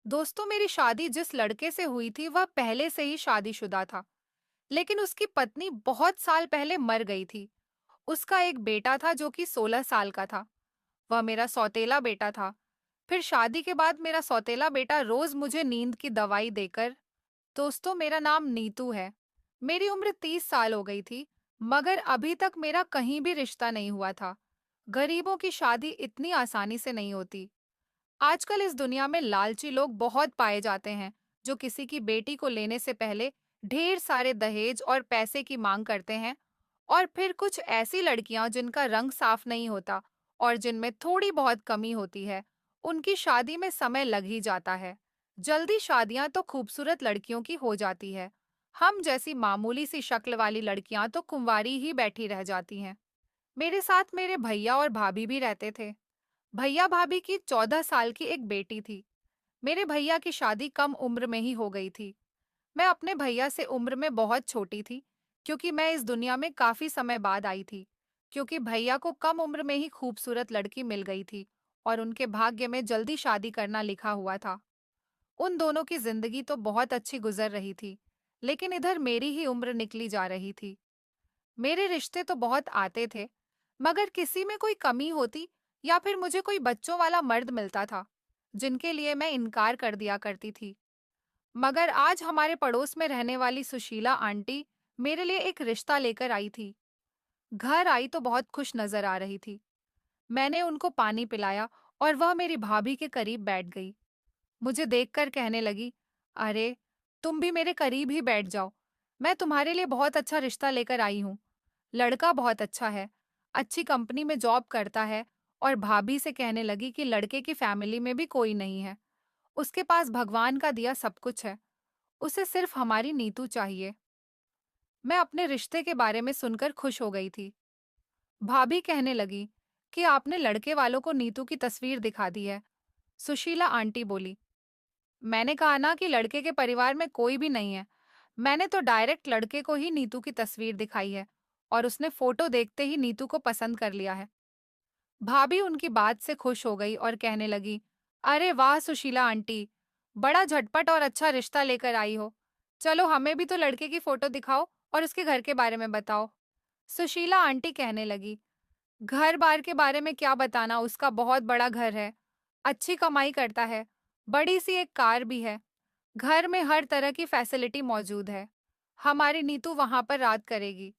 दोस्तों, मेरी शादी जिस लड़के से हुई थी वह पहले से ही शादीशुदा था। लेकिन उसकी पत्नी बहुत साल पहले मर गई थी। उसका एक बेटा था जो कि 16 साल का था। वह मेरा सौतेला बेटा था। फिर शादी के बाद मेरा सौतेला बेटा रोज मुझे नींद की दवाई देकर। दोस्तों, मेरा नाम नीतू है। मेरी उम्र 30 साल हो गई थी, मगर अभी तक मेरा कहीं भी रिश्ता नहीं हुआ था। गरीबों की शादी इतनी आसानी से नहीं होती। आजकल इस दुनिया में लालची लोग बहुत पाए जाते हैं, जो किसी की बेटी को लेने से पहले ढेर सारे दहेज और पैसे की मांग करते हैं। और फिर कुछ ऐसी लड़कियां जिनका रंग साफ नहीं होता और जिनमें थोड़ी बहुत कमी होती है, उनकी शादी में समय लग ही जाता है। जल्दी शादियां तो खूबसूरत लड़कियों की हो जाती है। हम जैसी मामूली सी शक्ल वाली लड़कियां तो कुंवारी ही बैठी रह जाती हैं। मेरे साथ मेरे भैया और भाभी भी रहते थे। भैया भाभी की 14 साल की एक बेटी थी। मेरे भैया की शादी कम उम्र में ही हो गई थी। मैं अपने भैया से उम्र में बहुत छोटी थी, क्योंकि मैं इस दुनिया में काफी समय बाद आई थी। क्योंकि भैया को कम उम्र में ही खूबसूरत लड़की मिल गई थी और उनके भाग्य में जल्दी शादी करना लिखा हुआ था। उन दोनों की जिंदगी तो बहुत अच्छी गुजर रही थी, लेकिन इधर मेरी ही उम्र निकली जा रही थी। मेरे रिश्ते तो बहुत आते थे, मगर किसी में कोई कमी होती या फिर मुझे कोई बच्चों वाला मर्द मिलता था, जिनके लिए मैं इनकार कर दिया करती थी। मगर आज हमारे पड़ोस में रहने वाली सुशीला आंटी मेरे लिए एक रिश्ता लेकर आई थी। घर आई तो बहुत खुश नजर आ रही थी। मैंने उनको पानी पिलाया और वह मेरी भाभी के करीब बैठ गई। मुझे देखकर कहने लगी, अरे, तुम भी मेरे करीब ही बैठ जाओ। मैं तुम्हारे लिए बहुत अच्छा रिश्ता लेकर आई हूँ। लड़का बहुत अच्छा है, अच्छी कंपनी में जॉब करता है। और भाभी से कहने लगी कि लड़के की फैमिली में भी कोई नहीं है। उसके पास भगवान का दिया सब कुछ है। उसे सिर्फ हमारी नीतू चाहिए। मैं अपने रिश्ते के बारे में सुनकर खुश हो गई थी। भाभी कहने लगी कि आपने लड़के वालों को नीतू की तस्वीर दिखा दी है। सुशीला आंटी बोली, मैंने कहा ना कि लड़के के परिवार में कोई भी नहीं है। मैंने तो डायरेक्ट लड़के को ही नीतू की तस्वीर दिखाई है और उसने फोटो देखते ही नीतू को पसंद कर लिया है। भाभी उनकी बात से खुश हो गई और कहने लगी, अरे वाह सुशीला आंटी, बड़ा झटपट और अच्छा रिश्ता लेकर आई हो। चलो हमें भी तो लड़के की फोटो दिखाओ और उसके घर के बारे में बताओ। सुशीला आंटी कहने लगी, घर बार के बारे में क्या बताना, उसका बहुत बड़ा घर है, अच्छी कमाई करता है, बड़ी सी एक कार भी है, घर में हर तरह की फैसिलिटी मौजूद है। हमारी नीतू वहां पर रात करेगी।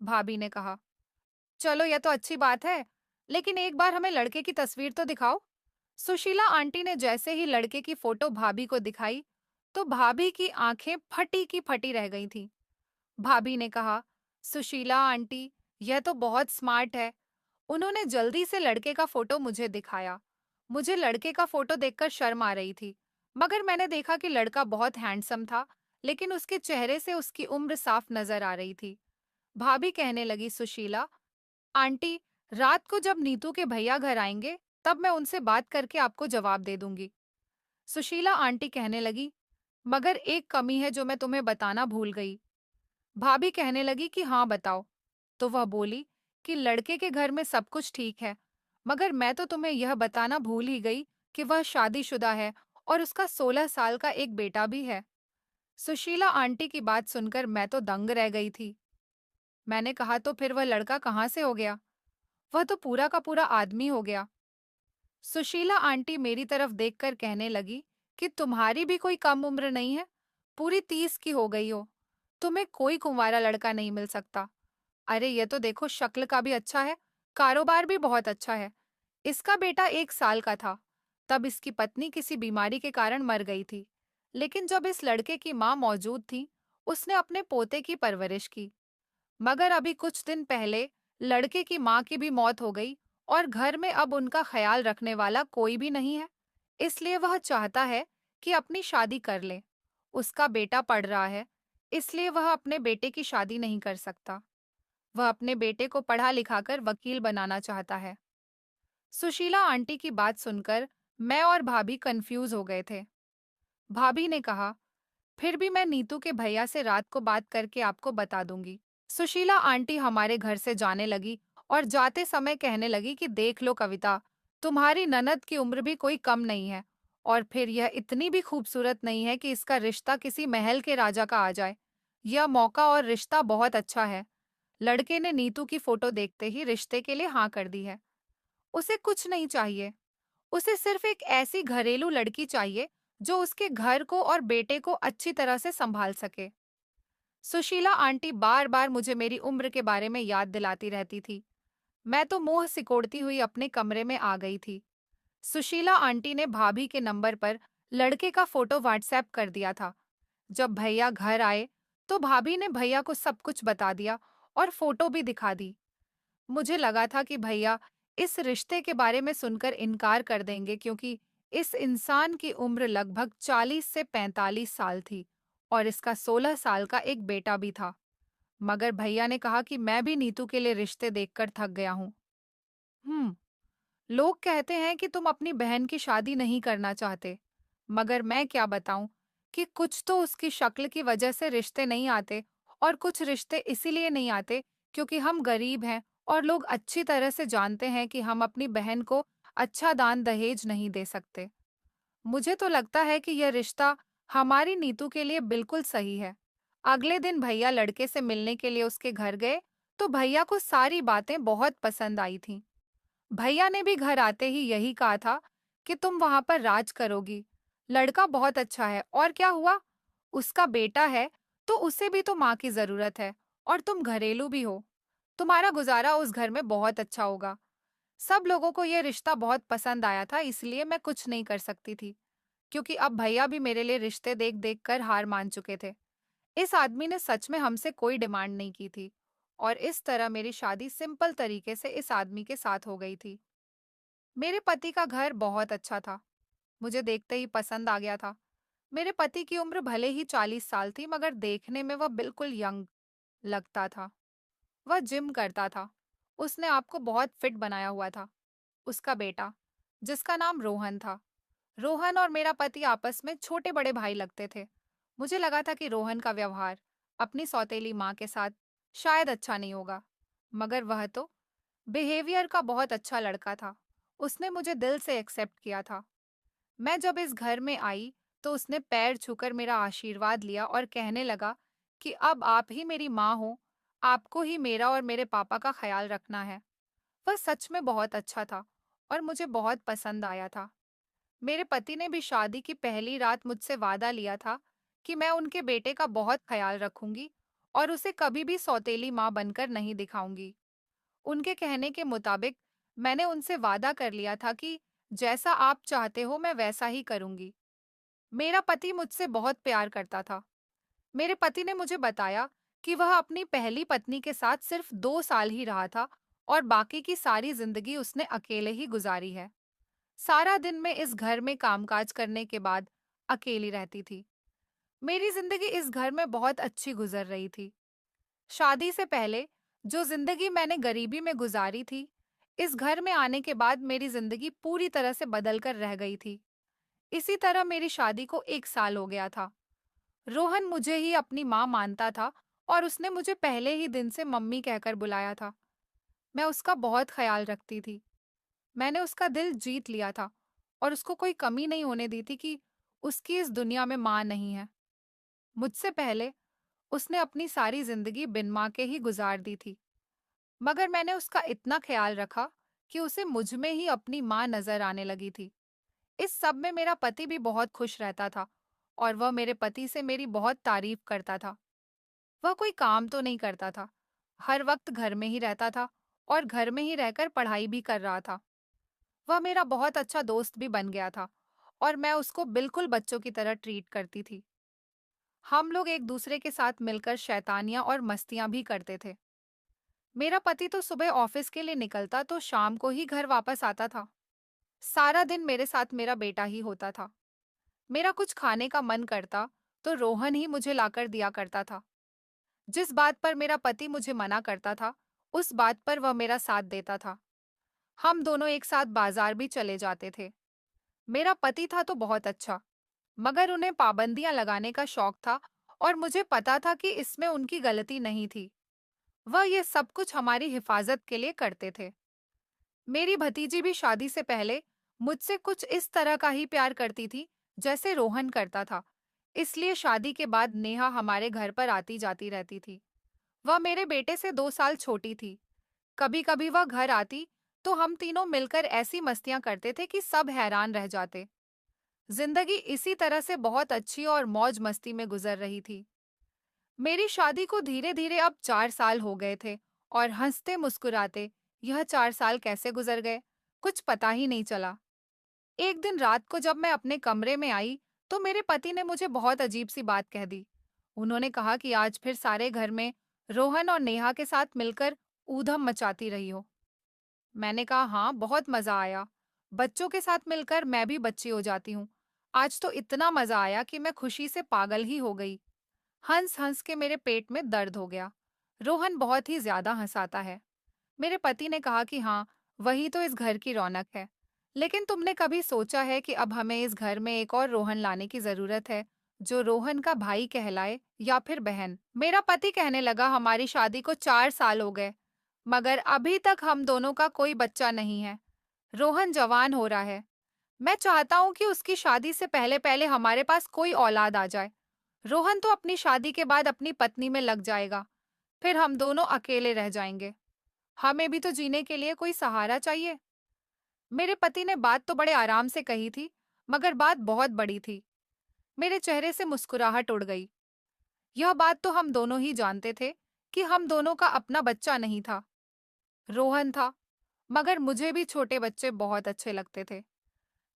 भाभी ने कहा, चलो यह तो अच्छी बात है, लेकिन एक बार हमें लड़के की तस्वीर तो दिखाओ। सुशीला आंटी ने जैसे ही लड़के की फोटो भाभी को दिखाई, तो भाभी की आंखें फटी की फटी रह गई थीं। भाभी ने कहा, सुशीला आंटी, यह तो बहुत स्मार्ट है। उन्होंने जल्दी से लड़के का फोटो मुझे दिखाया। मुझे लड़के का फोटो देखकर शर्म आ रही थी, मगर मैंने देखा कि लड़का बहुत हैंडसम था, लेकिन उसके चेहरे से उसकी उम्र साफ नजर आ रही थी। भाभी कहने लगी, सुशीला आंटी, रात को जब नीतू के भैया घर आएंगे, तब मैं उनसे बात करके आपको जवाब दे दूंगी। सुशीला आंटी कहने लगी, मगर एक कमी है जो मैं तुम्हें बताना भूल गई। भाभी कहने लगी कि हाँ बताओ। तो वह बोली कि लड़के के घर में सब कुछ ठीक है, मगर मैं तो तुम्हें यह बताना भूल ही गई कि वह शादीशुदा है और उसका 16 साल का एक बेटा भी है। सुशीला आंटी की बात सुनकर मैं तो दंग रह गई थी। मैंने कहा, तो फिर वह लड़का कहाँ से हो गया? वह तो पूरा का पूरा आदमी हो गया। सुशीला आंटी मेरी तरफ देखकर कहने लगी कि तुम्हारी भी कोई कम उम्र नहीं है, पूरी 30 की हो गई हो। तुम्हें कोई कुंवारा लड़का नहीं मिल सकता। अरे ये तो देखो, शक्ल का भी अच्छा है, कारोबार भी बहुत अच्छा है। इसका बेटा 1 साल का था, तब इसकी पत्नी किसी बीमारी के कारण मर गई थी। लेकिन जब इस लड़के की माँ मौजूद थी, उसने अपने पोते की परवरिश की। मगर अभी कुछ दिन पहले लड़के की माँ की भी मौत हो गई और घर में अब उनका ख्याल रखने वाला कोई भी नहीं है। इसलिए वह चाहता है कि अपनी शादी कर ले। उसका बेटा पढ़ रहा है, इसलिए वह अपने बेटे की शादी नहीं कर सकता। वह अपने बेटे को पढ़ा लिखाकर वकील बनाना चाहता है। सुशीला आंटी की बात सुनकर मैं और भाभी कंफ्यूज हो गए थे। भाभी ने कहा, फिर भी मैं नीतू के भैया से रात को बात करके आपको बता दूंगी। सुशीला आंटी हमारे घर से जाने लगी और जाते समय कहने लगी कि देख लो कविता, तुम्हारी ननद की उम्र भी कोई कम नहीं है और फिर यह इतनी भी खूबसूरत नहीं है कि इसका रिश्ता किसी महल के राजा का आ जाए। यह मौका और रिश्ता बहुत अच्छा है। लड़के ने नीतू की फोटो देखते ही रिश्ते के लिए हाँ कर दी है। उसे कुछ नहीं चाहिए। उसे सिर्फ एक ऐसी घरेलू लड़की चाहिए जो उसके घर को और बेटे को अच्छी तरह से संभाल सके। सुशीला आंटी बार बार मुझे मेरी उम्र के बारे में याद दिलाती रहती थी। मैं तो मुंह सिकोड़ती हुई अपने कमरे में आ गई थी। सुशीला आंटी ने भाभी के नंबर पर लड़के का फोटो व्हाट्सएप कर दिया था। जब भैया घर आए तो भाभी ने भैया को सब कुछ बता दिया और फोटो भी दिखा दी। मुझे लगा था कि भैया इस रिश्ते के बारे में सुनकर इनकार कर देंगे, क्योंकि इस इंसान की उम्र लगभग 40 से 45 साल थी और इसका 16 साल का एक बेटा भी था। मगर भैया ने कहा कि मैं भी नीतू के लिए रिश्ते देखकर थक गया हूँ। हम्म, लोग कहते हैं कि तुम अपनी बहन की शादी नहीं करना चाहते, मगर मैं क्या बताऊं कि कुछ तो उसकी शक्ल की वजह से रिश्ते नहीं आते, और कुछ रिश्ते इसीलिए नहीं आते क्योंकि हम गरीब हैं और लोग अच्छी तरह से जानते हैं कि हम अपनी बहन को अच्छा दान दहेज नहीं दे सकते। मुझे तो लगता है कि यह रिश्ता हमारी नीतू के लिए बिल्कुल सही है। अगले दिन भैया लड़के से मिलने के लिए उसके घर गए तो भैया को सारी बातें बहुत पसंद आई थीं। भैया ने भी घर आते ही यही कहा था कि तुम वहां पर राज करोगी। लड़का बहुत अच्छा है और क्या हुआ, उसका बेटा है, तो उसे भी तो माँ की जरूरत है, और तुम घरेलू भी हो। तुम्हारा गुजारा उस घर में बहुत अच्छा होगा। सब लोगों को यह रिश्ता बहुत पसंद आया था, इसलिए मैं कुछ नहीं कर सकती थी, क्योंकि अब भैया भी मेरे लिए रिश्ते देख देख कर हार मान चुके थे। इस आदमी ने सच में हमसे कोई डिमांड नहीं की थी, और इस तरह मेरी शादी सिंपल तरीके से इस आदमी के साथ हो गई थी। मेरे पति का घर बहुत अच्छा था। मुझे देखते ही पसंद आ गया था। मेरे पति की उम्र भले ही 40 साल थी, मगर देखने में वह बिल्कुल यंग लगता था। वह जिम करता था। उसने आपको बहुत फिट बनाया हुआ था। उसका बेटा, जिसका नाम रोहन था। रोहन और मेरा पति आपस में छोटे बड़े भाई लगते थे। मुझे लगा था कि रोहन का व्यवहार अपनी सौतेली माँ के साथ शायद अच्छा नहीं होगा, मगर वह तो बिहेवियर का बहुत अच्छा लड़का था। उसने मुझे दिल से एक्सेप्ट किया था। मैं जब इस घर में आई तो उसने पैर छूकर मेरा आशीर्वाद लिया और कहने लगा कि अब आप ही मेरी माँ हो, आपको ही मेरा और मेरे पापा का ख्याल रखना है। वह सच में बहुत अच्छा था और मुझे बहुत पसंद आया था। मेरे पति ने भी शादी की पहली रात मुझसे वादा लिया था कि मैं उनके बेटे का बहुत ख्याल रखूंगी और उसे कभी भी सौतेली माँ बनकर नहीं दिखाऊंगी। उनके कहने के मुताबिक मैंने उनसे वादा कर लिया था कि जैसा आप चाहते हो मैं वैसा ही करूंगी। मेरा पति मुझसे बहुत प्यार करता था। मेरे पति ने मुझे बताया कि वह अपनी पहली पत्नी के साथ सिर्फ 2 साल ही रहा था और बाकी की सारी जिंदगी उसने अकेले ही गुजारी है। सारा दिन मैं इस घर में कामकाज करने के बाद अकेली रहती थी। मेरी जिंदगी इस घर में बहुत अच्छी गुजर रही थी। शादी से पहले जो जिंदगी मैंने गरीबी में गुजारी थी, इस घर में आने के बाद मेरी जिंदगी पूरी तरह से बदल कर रह गई थी। इसी तरह मेरी शादी को 1 साल हो गया था। रोहन मुझे ही अपनी माँ मानता था और उसने मुझे पहले ही दिन से मम्मी कहकर बुलाया था। मैं उसका बहुत ख्याल रखती थी। मैंने उसका दिल जीत लिया था और उसको कोई कमी नहीं होने दी थी कि उसकी इस दुनिया में माँ नहीं है। मुझसे पहले उसने अपनी सारी जिंदगी बिन माँ के ही गुजार दी थी, मगर मैंने उसका इतना ख्याल रखा कि उसे मुझ में ही अपनी माँ नजर आने लगी थी। इस सब में मेरा पति भी बहुत खुश रहता था और वह मेरे पति से मेरी बहुत तारीफ करता था। वह कोई काम तो नहीं करता था, हर वक्त घर में ही रहता था और घर में ही रहकर पढ़ाई भी कर रहा था। वह मेरा बहुत अच्छा दोस्त भी बन गया था और मैं उसको बिल्कुल बच्चों की तरह ट्रीट करती थी। हम लोग एक दूसरे के साथ मिलकर शैतानियां और मस्तियां भी करते थे। मेरा पति तो सुबह ऑफिस के लिए निकलता तो शाम को ही घर वापस आता था। सारा दिन मेरे साथ मेरा बेटा ही होता था। मेरा कुछ खाने का मन करता तो रोहन ही मुझे लाकर दिया करता था। जिस बात पर मेरा पति मुझे मना करता था, उस बात पर वह मेरा साथ देता था। हम दोनों एक साथ बाजार भी चले जाते थे। मेरा पति था तो बहुत अच्छा, मगर उन्हें पाबंदियां लगाने का शौक था और मुझे पता था कि इसमें उनकी गलती नहीं थी। वह ये सब कुछ हमारी हिफाजत के लिए करते थे। मेरी भतीजी भी शादी से पहले मुझसे कुछ इस तरह का ही प्यार करती थी जैसे रोहन करता था। इसलिए शादी के बाद नेहा हमारे घर पर आती जाती रहती थी। वह मेरे बेटे से 2 साल छोटी थी। कभी कभी वह घर आती तो हम तीनों मिलकर ऐसी मस्तियां करते थे कि सब हैरान रह जाते। जिंदगी इसी तरह से बहुत अच्छी और मौज मस्ती में गुजर रही थी। मेरी शादी को धीरे धीरे अब 4 साल हो गए थे और हंसते मुस्कुराते यह 4 साल कैसे गुजर गए कुछ पता ही नहीं चला। एक दिन रात को जब मैं अपने कमरे में आई तो मेरे पति ने मुझे बहुत अजीब सी बात कह दी। उन्होंने कहा कि आज फिर सारे घर में रोहन और नेहा के साथ मिलकर ऊधम मचाती रही हो। मैंने कहा हाँ, बहुत मजा आया। बच्चों के साथ मिलकर मैं भी बच्ची हो जाती हूँ। आज तो इतना मजा आया कि मैं खुशी से पागल ही हो गई। हंस हंस के मेरे पेट में दर्द हो गया। रोहन बहुत ही ज्यादा हंसाता है। मेरे पति ने कहा कि हाँ, वही तो इस घर की रौनक है। लेकिन तुमने कभी सोचा है कि अब हमें इस घर में एक और रोहन लाने की जरूरत है, जो रोहन का भाई कहलाए या फिर बहन? मेरा पति कहने लगा, हमारी शादी को 4 साल हो गए, मगर अभी तक हम दोनों का कोई बच्चा नहीं है। रोहन जवान हो रहा है। मैं चाहता हूँ कि उसकी शादी से पहले पहले हमारे पास कोई औलाद आ जाए। रोहन तो अपनी शादी के बाद अपनी पत्नी में लग जाएगा, फिर हम दोनों अकेले रह जाएंगे। हमें भी तो जीने के लिए कोई सहारा चाहिए। मेरे पति ने बात तो बड़े आराम से कही थी, मगर बात बहुत बड़ी थी। मेरे चेहरे से मुस्कुराहट उड़ गई। यह बात तो हम दोनों ही जानते थे कि हम दोनों का अपना बच्चा नहीं था, रोहन था। मगर मुझे भी छोटे बच्चे बहुत अच्छे लगते थे।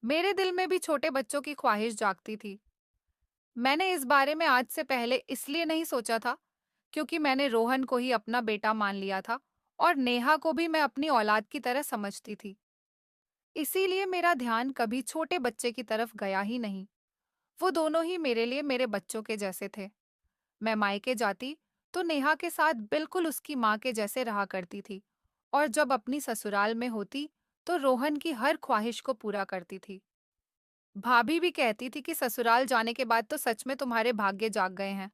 मेरे दिल में भी छोटे बच्चों की ख्वाहिश जागती थी। मैंने इस बारे में आज से पहले इसलिए नहीं सोचा था क्योंकि मैंने रोहन को ही अपना बेटा मान लिया था और नेहा को भी मैं अपनी औलाद की तरह समझती थी। इसीलिए मेरा ध्यान कभी छोटे बच्चे की तरफ गया ही नहीं। वो दोनों ही मेरे लिए मेरे बच्चों के जैसे थे। मैं मायके जाती तो नेहा के साथ बिल्कुल उसकी माँ के जैसे रहा करती थी, और जब अपनी ससुराल में होती तो रोहन की हर ख्वाहिश को पूरा करती थी। भाभी भी कहती थी कि ससुराल जाने के बाद तो सच में तुम्हारे भाग्य जाग गए हैं।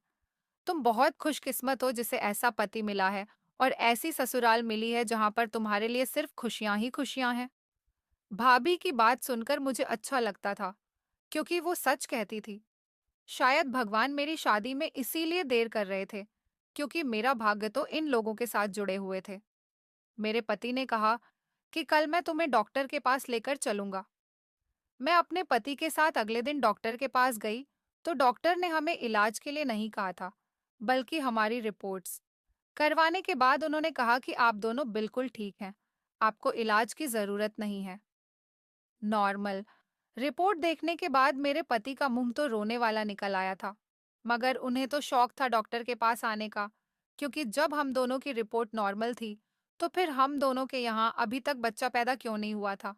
तुम बहुत खुशकिस्मत हो जिसे ऐसा पति मिला है और ऐसी ससुराल मिली है जहां पर तुम्हारे लिए सिर्फ खुशियां ही खुशियां हैं। भाभी की बात सुनकर मुझे अच्छा लगता था, क्योंकि वो सच कहती थी। शायद भगवान मेरी शादी में इसीलिए देर कर रहे थे, क्योंकि मेरा भाग्य तो इन लोगों के साथ जुड़े हुए थे। मेरे पति ने कहा कि कल मैं तुम्हें डॉक्टर के पास लेकर चलूंगा। मैं अपने पति के साथ अगले दिन डॉक्टर के पास गई तो डॉक्टर ने हमें इलाज के लिए नहीं कहा था, बल्कि हमारी रिपोर्ट्स करवाने के बाद उन्होंने कहा कि आप दोनों बिल्कुल ठीक हैं, आपको इलाज की जरूरत नहीं है। नॉर्मल। रिपोर्ट देखने के बाद मेरे पति का मुंह तो रोने वाला निकल आया था, मगर उन्हें तो शौक था डॉक्टर के पास आने का, क्योंकि जब हम दोनों की रिपोर्ट नॉर्मल थी तो फिर हम दोनों के यहाँ अभी तक बच्चा पैदा क्यों नहीं हुआ था।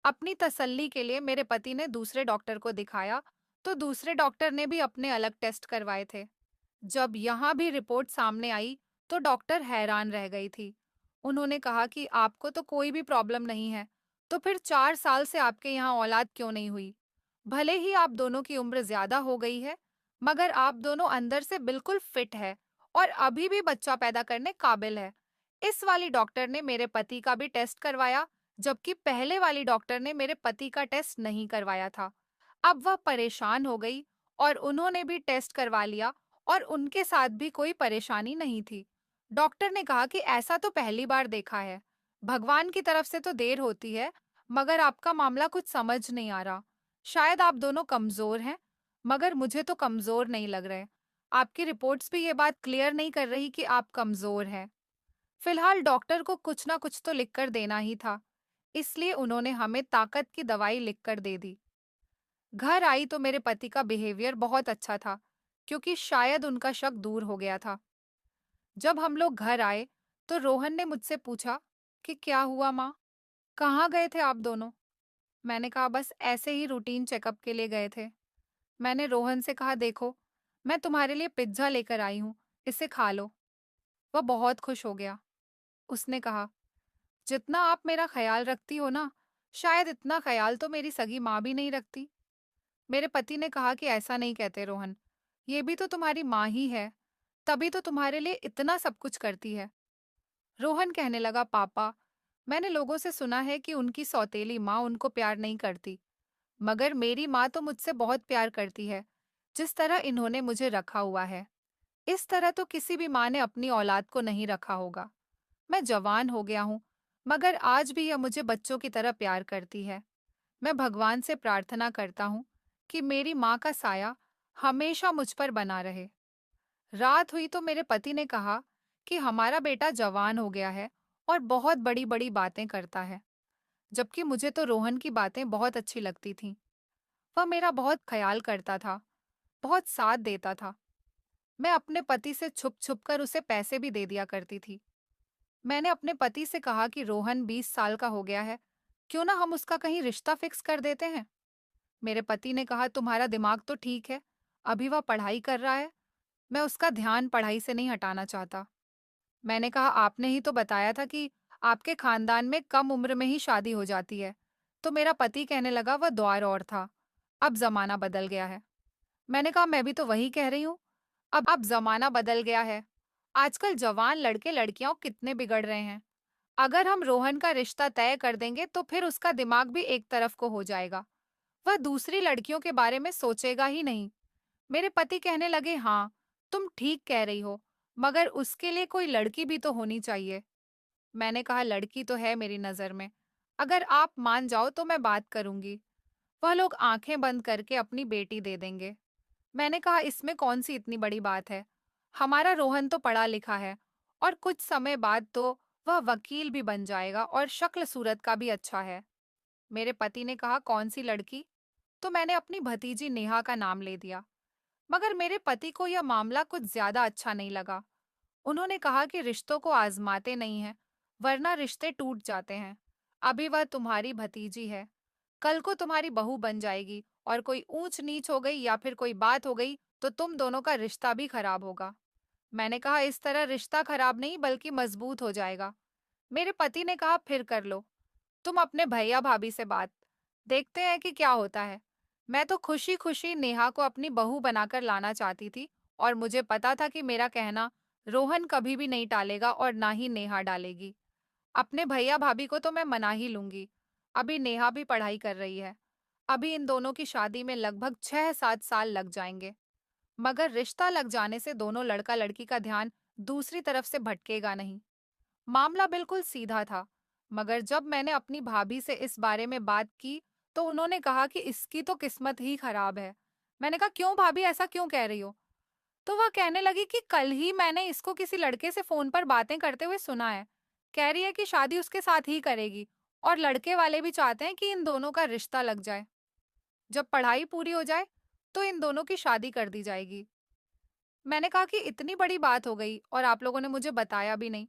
अपनी तसल्ली के लिए मेरे पति ने दूसरे डॉक्टर को दिखाया, तो दूसरे डॉक्टर ने भी अपने अलग टेस्ट करवाए थे। जब यहाँ भी रिपोर्ट सामने आई तो डॉक्टर हैरान रह गई थी। उन्होंने कहा कि आपको तो कोई भी प्रॉब्लम नहीं है, तो फिर 4 साल से आपके यहाँ औलाद क्यों नहीं हुई? भले ही आप दोनों की उम्र ज्यादा हो गई है, मगर आप दोनों अंदर से बिल्कुल फिट है और अभी भी बच्चा पैदा करने काबिल है। इस वाली डॉक्टर ने मेरे पति का भी टेस्ट करवाया, जबकि पहले वाली डॉक्टर ने मेरे पति का टेस्ट नहीं करवाया था। अब वह परेशान हो गई और उन्होंने भी टेस्ट करवा लिया और उनके साथ भी कोई परेशानी नहीं थी। डॉक्टर ने कहा कि ऐसा तो पहली बार देखा है। भगवान की तरफ से तो देर होती है, मगर आपका मामला कुछ समझ नहीं आ रहा। शायद आप दोनों कमजोर हैं, मगर मुझे तो कमजोर नहीं लग रहे। आपकी रिपोर्ट्स भी ये बात क्लियर नहीं कर रही कि आप कमजोर हैं। फिलहाल डॉक्टर को कुछ ना कुछ तो लिख कर देना ही था, इसलिए उन्होंने हमें ताकत की दवाई लिख कर दे दी। घर आई तो मेरे पति का बिहेवियर बहुत अच्छा था, क्योंकि शायद उनका शक दूर हो गया था। जब हम लोग घर आए तो रोहन ने मुझसे पूछा कि क्या हुआ माँ, कहाँ गए थे आप दोनों? मैंने कहा बस ऐसे ही रूटीन चेकअप के लिए गए थे। मैंने रोहन से कहा, देखो, मैं तुम्हारे लिए पिज्जा लेकर आई हूँ, इसे खा लो। वह बहुत खुश हो गया। उसने कहा, जितना आप मेरा ख्याल रखती हो ना, शायद इतना ख्याल तो मेरी सगी माँ भी नहीं रखती। मेरे पति ने कहा कि ऐसा नहीं कहते रोहन, ये भी तो तुम्हारी माँ ही है, तभी तो तुम्हारे लिए इतना सब कुछ करती है। रोहन कहने लगा, पापा, मैंने लोगों से सुना है कि उनकी सौतेली माँ उनको प्यार नहीं करती, मगर मेरी माँ तो मुझसे बहुत प्यार करती है, जिस तरह इन्होंने मुझे रखा हुआ है। इस तरह तो किसी भी माँ ने अपनी औलाद को नहीं रखा होगा। मैं जवान हो गया हूँ, मगर आज भी यह मुझे बच्चों की तरह प्यार करती है। मैं भगवान से प्रार्थना करता हूँ कि मेरी माँ का साया हमेशा मुझ पर बना रहे। रात हुई तो मेरे पति ने कहा कि हमारा बेटा जवान हो गया है और बहुत बड़ी बड़ी बातें करता है, जबकि मुझे तो रोहन की बातें बहुत अच्छी लगती थीं। वह मेरा बहुत ख्याल करता था, बहुत साथ देता था। मैं अपने पति से छुप छुप कर उसे पैसे भी दे दिया करती थी। मैंने अपने पति से कहा कि रोहन 20 साल का हो गया है, क्यों ना हम उसका कहीं रिश्ता फिक्स कर देते हैं। मेरे पति ने कहा तुम्हारा दिमाग तो ठीक है, अभी वह पढ़ाई कर रहा है, मैं उसका ध्यान पढ़ाई से नहीं हटाना चाहता। मैंने कहा आपने ही तो बताया था कि आपके खानदान में कम उम्र में ही शादी हो जाती है। तो मेरा पति कहने लगा वह दौर और था, अब जमाना बदल गया है। मैंने कहा मैं भी तो वही कह रही हूँ, अब जमाना बदल गया है। आजकल जवान लड़के लड़कियां कितने बिगड़ रहे हैं। अगर हम रोहन का रिश्ता तय कर देंगे तो फिर उसका दिमाग भी एक तरफ को हो जाएगा, वह दूसरी लड़कियों के बारे में सोचेगा ही नहीं। मेरे पति कहने लगे हाँ, तुम ठीक कह रही हो, मगर उसके लिए कोई लड़की भी तो होनी चाहिए। मैंने कहा लड़की तो है मेरी नजर में, अगर आप मान जाओ तो मैं बात करूंगी। वह लोग आंखें बंद करके अपनी बेटी दे देंगे। मैंने कहा इसमें कौन सी इतनी बड़ी बात है, हमारा रोहन तो पढ़ा लिखा है और कुछ समय बाद तो वह वकील भी बन जाएगा और शक्ल सूरत का भी अच्छा है। मेरे पति ने कहा कौन सी लड़की? तो मैंने अपनी भतीजी नेहा का नाम ले दिया। मगर मेरे पति को यह मामला कुछ ज्यादा अच्छा नहीं लगा। उन्होंने कहा कि रिश्तों को आजमाते नहीं हैं, वरना रिश्ते टूट जाते हैं। अभी वह तुम्हारी भतीजी है, कल को तुम्हारी बहू बन जाएगी और कोई ऊंच नीच हो गई या फिर कोई बात हो गई तो तुम दोनों का रिश्ता भी खराब होगा। मैंने कहा इस तरह रिश्ता खराब नहीं बल्कि मजबूत हो जाएगा। मेरे पति ने कहा फिर कर लो, तुम अपने भैया भाभी से बात, देखते हैं कि क्या होता है। मैं तो खुशी खुशी नेहा को अपनी बहू बनाकर लाना चाहती थी और मुझे पता था कि मेरा कहना रोहन कभी भी नहीं टालेगा और ना ही नेहा डालेगी। अपने भैया भाभी को तो मैं मना ही लूंगी। अभी नेहा भी पढ़ाई कर रही है। अभी इन दोनों की शादी में लगभग 6-7 साल लग जाएंगे, मगर रिश्ता लग जाने से दोनों लड़का लड़की का ध्यान दूसरी तरफ से भटकेगा नहीं। मामला बिल्कुल सीधा था, मगर जब मैंने अपनी भाभी से इस बारे में बात की तो उन्होंने कहा कि इसकी तो किस्मत ही खराब है। मैंने कहा क्यों भाभी, ऐसा क्यों कह रही हो? तो वह कहने लगी कि कल ही मैंने इसको किसी लड़के से फोन पर बातें करते हुए सुना है। कह रही है कि शादी उसके साथ ही करेगी और लड़के वाले भी चाहते हैं कि इन दोनों का रिश्ता लग जाए। जब पढ़ाई पूरी हो जाए तो इन दोनों की शादी कर दी जाएगी। मैंने कहा कि इतनी बड़ी बात हो गई और आप लोगों ने मुझे बताया भी नहीं।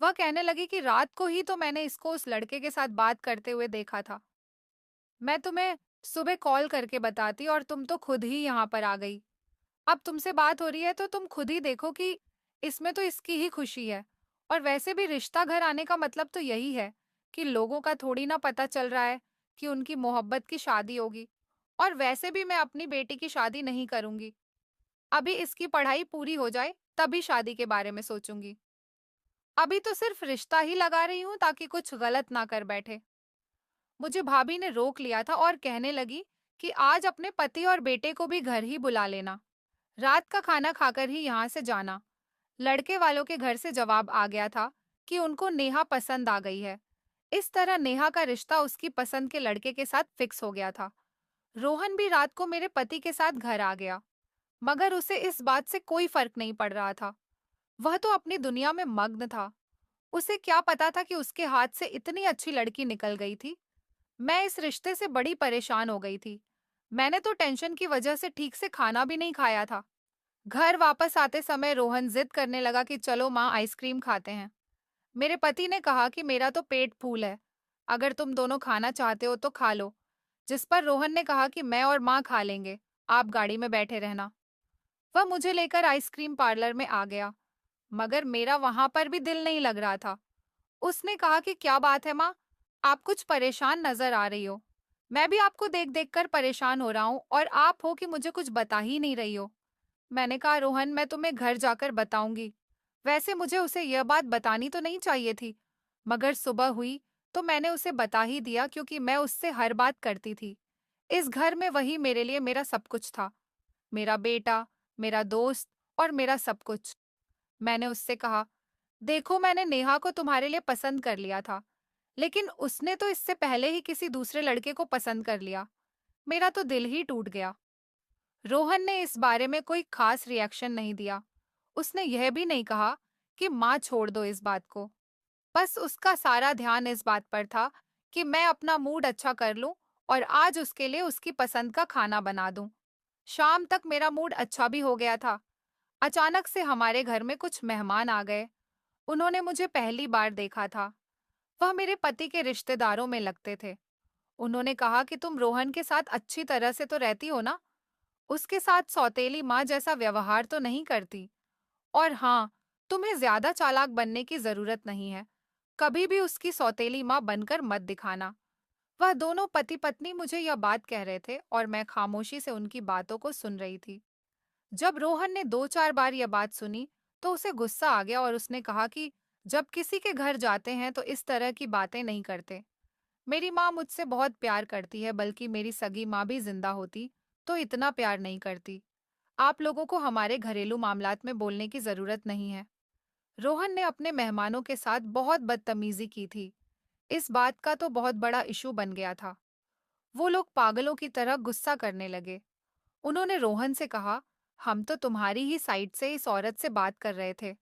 वह कहने लगी कि रात को ही तो मैंने इसको उस लड़के के साथ बात करते हुए देखा था। मैं तुम्हें सुबह कॉल करके बताती और तुम तो खुद ही यहाँ पर आ गई। अब तुमसे बात हो रही है तो तुम खुद ही देखो कि इसमें तो इसकी ही खुशी है। और वैसे भी रिश्ता घर आने का मतलब तो यही है कि लोगों का थोड़ी ना पता चल रहा है कि उनकी मोहब्बत की शादी होगी। और वैसे भी मैं अपनी बेटी की शादी नहीं करूंगी, अभी इसकी पढ़ाई पूरी हो जाए तभी शादी के बारे में सोचूंगी। अभी तो सिर्फ रिश्ता ही लगा रही हूँ ताकि कुछ गलत ना कर बैठे। मुझे भाभी ने रोक लिया था और कहने लगी कि आज अपने पति और बेटे को भी घर ही बुला लेना, रात का खाना खाकर ही यहाँ से जाना। लड़के वालों के घर से जवाब आ गया था कि उनको नेहा पसंद आ गई है। इस तरह नेहा का रिश्ता उसकी पसंद के लड़के के साथ फिक्स हो गया था। रोहन भी रात को मेरे पति के साथ घर आ गया, मगर उसे इस बात से कोई फर्क नहीं पड़ रहा था। वह तो अपनी दुनिया में मग्न था। उसे क्या पता था कि उसके हाथ से इतनी अच्छी लड़की निकल गई थी। मैं इस रिश्ते से बड़ी परेशान हो गई थी। मैंने तो टेंशन की वजह से ठीक से खाना भी नहीं खाया था। घर वापस आते समय रोहन जिद करने लगा कि चलो माँ आइसक्रीम खाते हैं। मेरे पति ने कहा कि मेरा तो पेट फूल है, अगर तुम दोनों खाना चाहते हो तो खा लो। जिस पर रोहन ने कहा कि मैं और माँ खा लेंगे, आप गाड़ी में बैठे रहना। वह मुझे लेकर आइसक्रीम पार्लर में आ गया, मगर मेरा वहां पर भी दिल नहीं लग रहा था। उसने कहा कि क्या बात है माँ, आप कुछ परेशान नजर आ रही हो। मैं भी आपको देख देख कर परेशान हो रहा हूँ और आप हो कि मुझे कुछ बता ही नहीं रही हो। मैंने कहा रोहन मैं तुम्हें घर जाकर बताऊंगी। वैसे मुझे उसे यह बात बतानी तो नहीं चाहिए थी, मगर सुबह हुई तो मैंने उसे बता ही दिया क्योंकि मैं उससे हर बात करती थी। इस घर में वही मेरे लिए मेरा सब कुछ था, मेरा बेटा, मेरा दोस्त और मेरा सब कुछ। मैंने उससे कहा, देखो मैंने नेहा को तुम्हारे लिए पसंद कर लिया था, लेकिन उसने तो इससे पहले ही किसी दूसरे लड़के को पसंद कर लिया। मेरा तो दिल ही टूट गया। रोहन ने इस बारे में कोई खास रिएक्शन नहीं दिया। उसने यह भी नहीं कहा कि माँ छोड़ दो इस बात को। बस उसका सारा ध्यान इस बात पर था कि मैं अपना मूड अच्छा कर लूं और आज उसके लिए उसकी पसंद का खाना बना दूं। शाम तक मेरा मूड अच्छा भी हो गया था। अचानक से हमारे घर में कुछ मेहमान आ गए। उन्होंने मुझे पहली बार देखा था। वह मेरे पति के रिश्तेदारों में लगते थे। उन्होंने कहा कि तुम रोहन के साथ अच्छी तरह से तो रहती हो ना? उसके साथ सौतेली माँ जैसा व्यवहार तो नहीं करती। और हाँ, तुम्हें ज्यादा चालाक बनने की जरूरत नहीं है। कभी भी उसकी सौतेली माँ बनकर मत दिखाना। वह दोनों पति पत्नी मुझे यह बात कह रहे थे और मैं खामोशी से उनकी बातों को सुन रही थी। जब रोहन ने 2-4 बार यह बात सुनी, तो उसे गुस्सा आ गया और उसने कहा कि जब किसी के घर जाते हैं तो इस तरह की बातें नहीं करते। मेरी माँ मुझसे बहुत प्यार करती है, बल्कि मेरी सगी माँ भी जिंदा होती तो इतना प्यार नहीं करती। आप लोगों को हमारे घरेलू मामलात में बोलने की जरूरत नहीं है। रोहन ने अपने मेहमानों के साथ बहुत बदतमीजी की थी। इस बात का तो बहुत बड़ा इशू बन गया था। वो लोग पागलों की तरह गुस्सा करने लगे। उन्होंने रोहन से कहा, हम तो तुम्हारी ही साइड से इस औरत से बात कर रहे थे।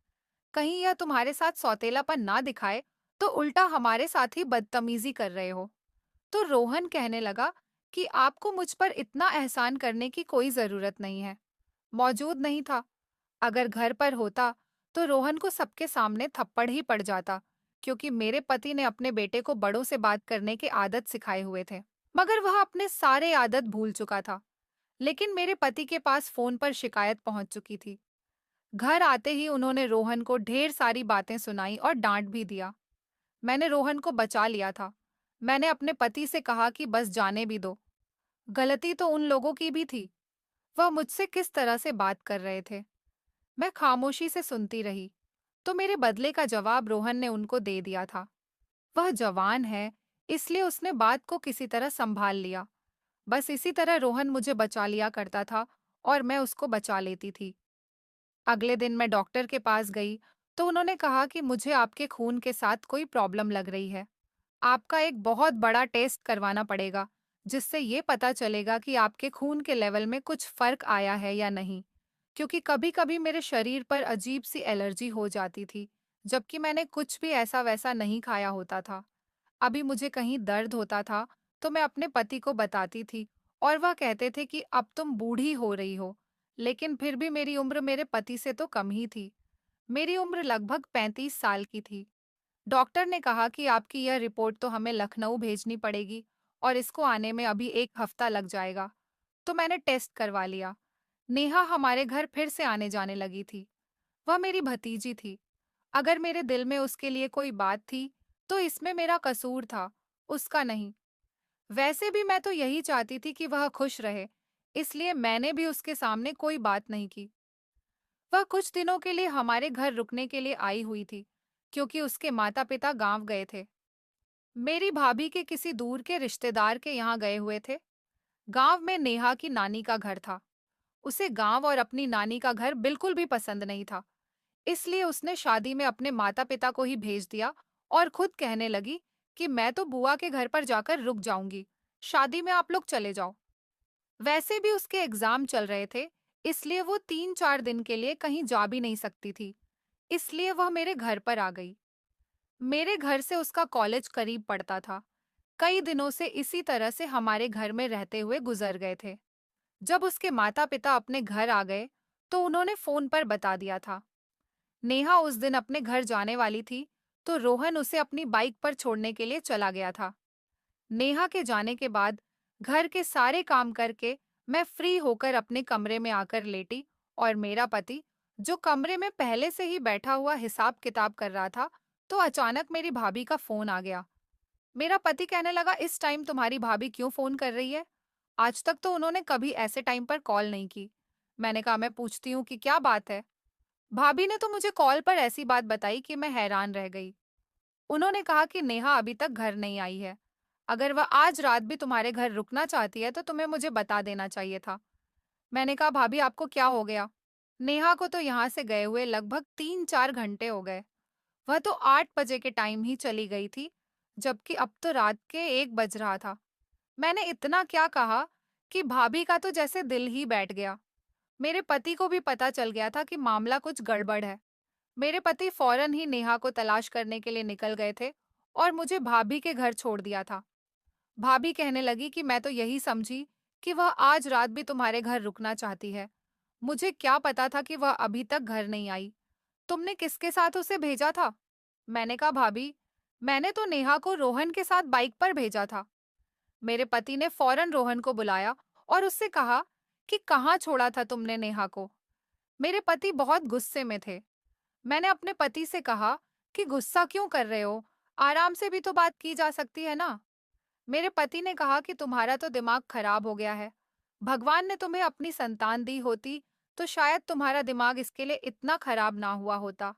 कहीं यह तुम्हारे साथ सौतेलापन ना दिखाए तो उल्टा हमारे साथ ही बदतमीजी कर रहे हो। तो रोहन कहने लगा कि आपको मुझ पर इतना एहसान करने की कोई जरूरत नहीं है। मौजूद नहीं था। अगर घर पर होता तो रोहन को सबके सामने थप्पड़ ही पड़ जाता, क्योंकि मेरे पति ने अपने बेटे को बड़ों से बात करने की आदत सिखाए हुए थे। मगर वह अपने सारे आदत भूल चुका था। लेकिन मेरे पति के पास फोन पर शिकायत पहुंच चुकी थी। घर आते ही उन्होंने रोहन को ढेर सारी बातें सुनाई और डांट भी दिया। मैंने रोहन को बचा लिया था। मैंने अपने पति से कहा कि बस जाने भी दो। गलती तो उन लोगों की भी थी। वह मुझसे किस तरह से बात कर रहे थे। मैं खामोशी से सुनती रही। तो मेरे बदले का जवाब रोहन ने उनको दे दिया था। वह जवान है, इसलिए उसने बात को किसी तरह संभाल लिया। बस इसी तरह रोहन मुझे बचा लिया करता था और मैं उसको बचा लेती थी। अगले दिन मैं डॉक्टर के पास गई तो उन्होंने कहा कि मुझे आपके खून के साथ कोई प्रॉब्लम लग रही है। आपका एक बहुत बड़ा टेस्ट करवाना पड़ेगा, जिससे ये पता चलेगा कि आपके खून के लेवल में कुछ फर्क आया है या नहीं। क्योंकि कभी-कभी मेरे शरीर पर अजीब सी एलर्जी हो जाती थी, जबकि मैंने कुछ भी ऐसा वैसा नहीं खाया होता था। अभी मुझे कहीं दर्द होता था तो मैं अपने पति को बताती थी और वह कहते थे कि अब तुम बूढ़ी हो रही हो। लेकिन फिर भी मेरी उम्र मेरे पति से तो कम ही थी। मेरी उम्र लगभग 35 साल की थी। डॉक्टर ने कहा कि आपकी यह रिपोर्ट तो हमें लखनऊ भेजनी पड़ेगी और इसको आने में अभी 1 हफ्ता लग जाएगा। तो मैंने टेस्ट करवा लिया। नेहा हमारे घर फिर से आने जाने लगी थी। वह मेरी भतीजी थी। अगर मेरे दिल में उसके लिए कोई बात थी, तो इसमें मेरा कसूर था, उसका नहीं। वैसे भी मैं तो यही चाहती थी कि वह खुश रहे, इसलिए मैंने भी उसके सामने कोई बात नहीं की। वह कुछ दिनों के लिए हमारे घर रुकने के लिए आई हुई थी, क्योंकि उसके माता-पिता गांव गए थे। मेरी भाभी के किसी दूर के रिश्तेदार के यहाँ गए हुए थे। गांव में नेहा की नानी का घर था। उसे गांव और अपनी नानी का घर बिल्कुल भी पसंद नहीं था। इसलिए उसने शादी में अपने माता-पिता को ही भेज दिया और खुद कहने लगी कि मैं तो बुआ के घर पर जाकर रुक जाऊंगी। शादी में आप लोग चले जाओ। वैसे भी उसके एग्जाम चल रहे थे, इसलिए वो 3-4 दिन के लिए कहीं जा भी नहीं सकती थी। इसलिए वह मेरे घर पर आ गई। मेरे घर से उसका कॉलेज करीब पड़ता था। कई दिनों से इसी तरह से हमारे घर में रहते हुए गुजर गए थे। जब उसके माता-पिता अपने घर आ गए, तो उन्होंने फोन पर बता दिया था। नेहा उस दिन अपने घर जाने वाली थी, तो रोहन उसे अपनी बाइक पर छोड़ने के लिए चला गया था। नेहा के जाने के बाद घर के सारे काम करके मैं फ्री होकर अपने कमरे में आकर लेटी और मेरा पति, जो कमरे में पहले से ही बैठा हुआ हिसाब किताब कर रहा था, तो अचानक मेरी भाभी का फोन आ गया। मेरा पति कहने लगा, इस टाइम तुम्हारी भाभी क्यों फोन कर रही है? आज तक तो उन्होंने कभी ऐसे टाइम पर कॉल नहीं की। मैंने कहा, मैं पूछती हूँ कि क्या बात है। भाभी ने तो मुझे कॉल पर ऐसी बात बताई कि मैं हैरान रह गई। उन्होंने कहा कि नेहा अभी तक घर नहीं आई है। अगर वह आज रात भी तुम्हारे घर रुकना चाहती है तो तुम्हें मुझे बता देना चाहिए था। मैंने कहा, भाभी आपको क्या हो गया? नेहा को तो यहाँ से गए हुए लगभग 3-4 घंटे हो गए। वह तो 8 बजे के टाइम ही चली गई थी, जबकि अब तो रात के 1 बज रहा था। मैंने इतना क्या कहा कि भाभी का तो जैसे दिल ही बैठ गया। मेरे पति को भी पता चल गया था कि मामला कुछ गड़बड़ है। मेरे पति फौरन ही नेहा को तलाश करने के लिए निकल गए थे और मुझे भाभी के घर छोड़ दिया था। भाभी कहने लगी कि मैं तो यही समझी कि वह आज रात भी तुम्हारे घर रुकना चाहती है। मुझे क्या पता था कि वह अभी तक घर नहीं आई। तुमने किसके साथ उसे भेजा था? मैंने कहा, भाभी, मैंने तो नेहा को रोहन के साथ बाइक पर भेजा था। मेरे पति ने फौरन रोहन को बुलाया और उससे कहा कि कहाँ छोड़ा था तुमने नेहा को। मेरे पति बहुत गुस्से में थे। मैंने अपने पति से कहा कि गुस्सा क्यों कर रहे हो? आराम से भी तो बात की जा सकती है ना। मेरे पति ने कहा कि तुम्हारा तो दिमाग खराब हो गया है। भगवान ने तुम्हें अपनी संतान दी होती तो शायद तुम्हारा दिमाग इसके लिए इतना खराब ना हुआ होता।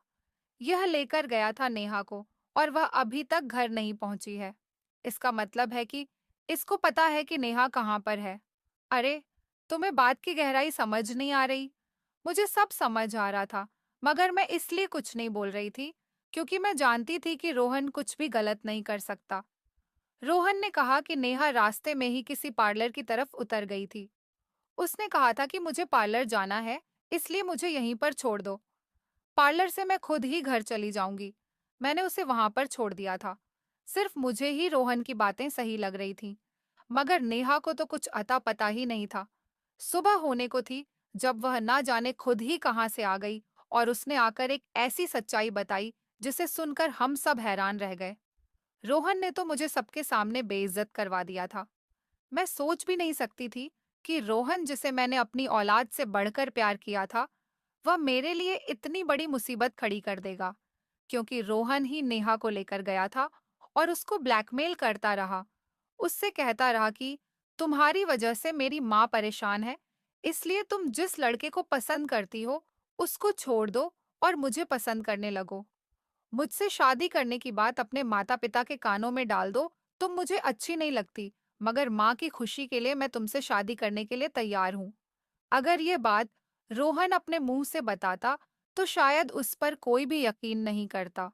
यह लेकर गया था नेहा को और वह अभी तक घर नहीं पहुंची है। इसका मतलब है कि इसको पता है कि नेहा कहाँ पर है। अरे, तुम्हें बात की गहराई समझ नहीं आ रही? मुझे सब समझ आ रहा था, मगर मैं इसलिए कुछ नहीं बोल रही थी क्योंकि मैं जानती थी कि रोहन कुछ भी गलत नहीं कर सकता। रोहन ने कहा कि नेहा रास्ते में ही किसी पार्लर की तरफ उतर गई थी। उसने कहा था कि मुझे पार्लर जाना है, इसलिए मुझे यहीं पर छोड़ दो। पार्लर से मैं खुद ही घर चली जाऊंगी। मैंने उसे वहां पर छोड़ दिया था। सिर्फ मुझे ही रोहन की बातें सही लग रही थीं, मगर नेहा को तो कुछ अता पता ही नहीं था। सुबह होने को थी जब वह ना जाने खुद ही कहां से आ गई और उसने आकर एक ऐसी सच्चाई बताई जिसे सुनकर हम सब हैरान रह गए। रोहन ने तो मुझे सबके सामने बेइज्जत करवा दिया था। मैं सोच भी नहीं सकती थी कि रोहन, जिसे मैंने अपनी औलाद से बढ़कर प्यार किया था, वह मेरे लिए इतनी बड़ी मुसीबत खड़ी कर देगा, क्योंकि रोहन ही नेहा को लेकर गया था और उसको ब्लैकमेल करता रहा। उससे कहता रहा कि तुम्हारी वजह से मेरी माँ परेशान है, इसलिए तुम जिस लड़के को पसंद करती हो उसको छोड़ दो और मुझे पसंद करने लगो। मुझसे शादी करने की बात अपने माता पिता के कानों में डाल दो। तुम मुझे अच्छी नहीं लगती, मगर माँ की खुशी के लिए मैं तुमसे शादी करने के लिए तैयार हूँ। अगर ये बात रोहन अपने मुंह से बताता तो शायद उस पर कोई भी यकीन नहीं करता,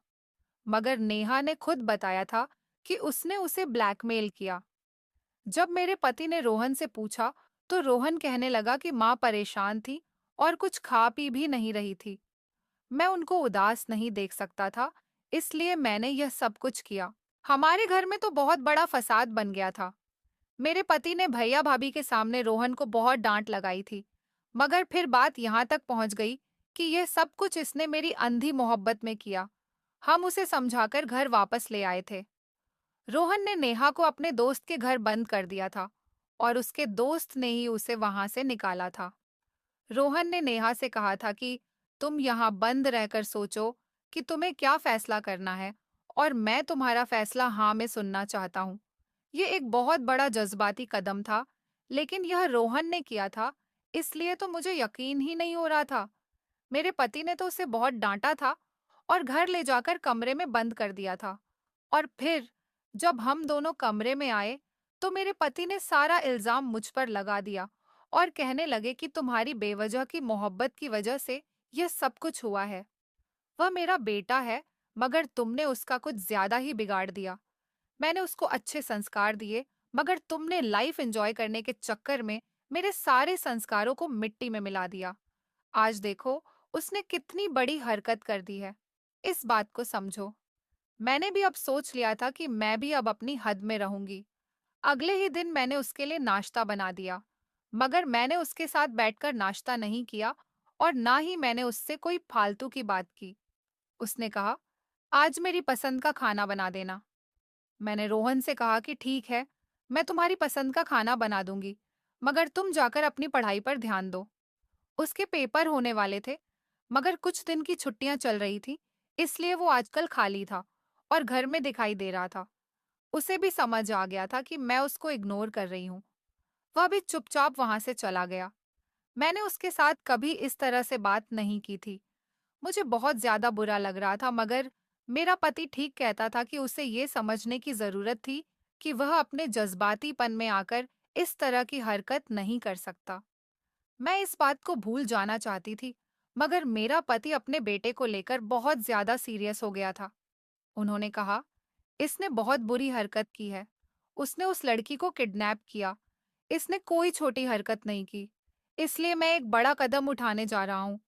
मगर नेहा ने खुद बताया था कि उसने उसे ब्लैकमेल किया। जब मेरे पति ने रोहन से पूछा तो रोहन कहने लगा कि माँ परेशान थी और कुछ खा पी भी नहीं रही थी। मैं उनको उदास नहीं देख सकता था, इसलिए मैंने यह सब कुछ किया। हमारे घर में तो बहुत बड़ा फसाद बन गया था। मेरे पति ने भैया भाभी के सामने रोहन को बहुत डांट लगाई थी, मगर फिर बात यहाँ तक पहुंच गई कि यह सब कुछ इसने मेरी अंधी मोहब्बत में किया। हम उसे समझाकर घर वापस ले आए थे। रोहन ने नेहा को अपने दोस्त के घर बंद कर दिया था और उसके दोस्त ने ही उसे वहां से निकाला था। रोहन ने नेहा से कहा था कि तुम यहाँ बंद रहकर सोचो कि तुम्हें क्या फैसला करना है और मैं तुम्हारा फैसला हाँ में सुनना चाहता हूँ। ये एक बहुत बड़ा जज्बाती कदम था, लेकिन यह रोहन ने किया था, इसलिए तो मुझे यकीन ही नहीं हो रहा था। मेरे पति ने तो उसे बहुत डांटा था और घर ले जाकर कमरे में बंद कर दिया था। और फिर जब हम दोनों कमरे में आए तो मेरे पति ने सारा इल्जाम मुझ पर लगा दिया और कहने लगे कि तुम्हारी बेवजह की मोहब्बत की वजह से यह सब कुछ हुआ है। वह मेरा बेटा है, मगर तुमने उसका कुछ ज्यादा ही बिगाड़ दिया। मैंने उसको अच्छे संस्कार दिए, मगर तुमने लाइफ एंजॉय करने के चक्कर में मेरे सारे संस्कारों को मिट्टी में मिला दिया। आज देखो उसने कितनी बड़ी हरकत कर दी है। इस बात को समझो। मैंने भी अब सोच लिया था कि मैं भी अब अपनी हद में रहूंगी। अगले ही दिन मैंने उसके लिए नाश्ता बना दिया, मगर मैंने उसके साथ बैठकर नाश्ता नहीं किया और ना ही मैंने उससे कोई फालतू की बात की। उसने कहा, आज मेरी पसंद का खाना बना देना। मैंने रोहन से कहा कि ठीक है, मैं तुम्हारी पसंद का खाना बना दूंगी, मगर तुम जाकर अपनी पढ़ाई पर ध्यान दो। उसके पेपर होने वाले थे, मगर कुछ दिन की छुट्टियां चल रही थी, इसलिए वो आजकल खाली था और घर में दिखाई दे रहा था। उसे भी समझ आ गया था कि मैं उसको इग्नोर कर रही हूँ। वह भी चुपचाप वहां से चला गया। मैंने उसके साथ कभी इस तरह से बात नहीं की थी। मुझे बहुत ज्यादा बुरा लग रहा था, मगर मेरा पति ठीक कहता था कि उसे ये समझने की जरूरत थी कि वह अपने जज्बातीपन में आकर इस तरह की हरकत नहीं कर सकता। मैं इस बात को भूल जाना चाहती थी, मगर मेरा पति अपने बेटे को लेकर बहुत ज्यादा सीरियस हो गया था। उन्होंने कहा, इसने बहुत बुरी हरकत की है। उसने उस लड़की को किडनैप किया। इसने कोई छोटी हरकत नहीं की। इसलिए मैं एक बड़ा कदम उठाने जा रहा हूँ।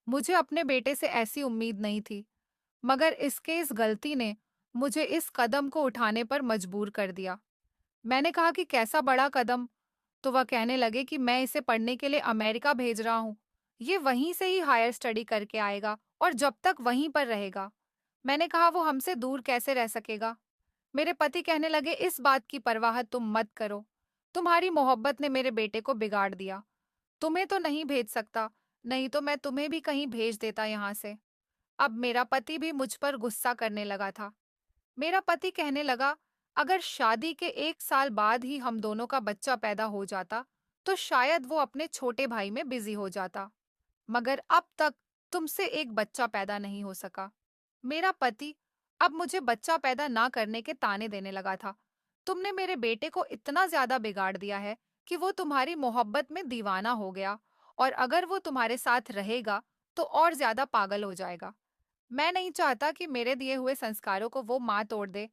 मुझे अपने बेटे से ऐसी उम्मीद नहीं थी, मगर इसके इस गलती ने मुझे इस कदम को उठाने पर मजबूर कर दिया। मैंने कहा कि कैसा बड़ा कदम? तो वह कहने लगे कि मैं इसे पढ़ने के लिए अमेरिका भेज रहा हूँ। ये वहीं से ही हायर स्टडी करके आएगा और जब तक वहीं पर रहेगा। मैंने कहा वो हमसे दूर कैसे रह सकेगा? मेरे पति कहने लगे इस बात की परवाह तुम मत करो। तुम्हारी मोहब्बत ने मेरे बेटे को बिगाड़ दिया। तुम्हें तो नहीं भेज सकता, नहीं तो मैं तुम्हें भी कहीं भेज देता यहाँ से। अब मेरा पति भी मुझ पर गुस्सा करने लगा था। मेरा पति कहने लगा, अगर शादी के 1 साल बाद ही हम दोनों का बच्चा पैदा हो जाता, तो शायद वो अपने छोटे भाई में बिजी हो जाता। मगर अब तक तुमसे एक बच्चा पैदा नहीं हो सका। मेरा पति अब मुझे बच्चा पैदा ना करने के ताने देने लगा था। तुमने मेरे बेटे को इतना ज्यादा बिगाड़ दिया है कि वो तुम्हारी मोहब्बत में दीवाना हो गया, और अगर वो तुम्हारे साथ रहेगा तो और ज्यादा पागल हो जाएगा। मैं नहीं चाहता कि मेरे दिए हुए संस्कारों को वो माँ तोड़ दे,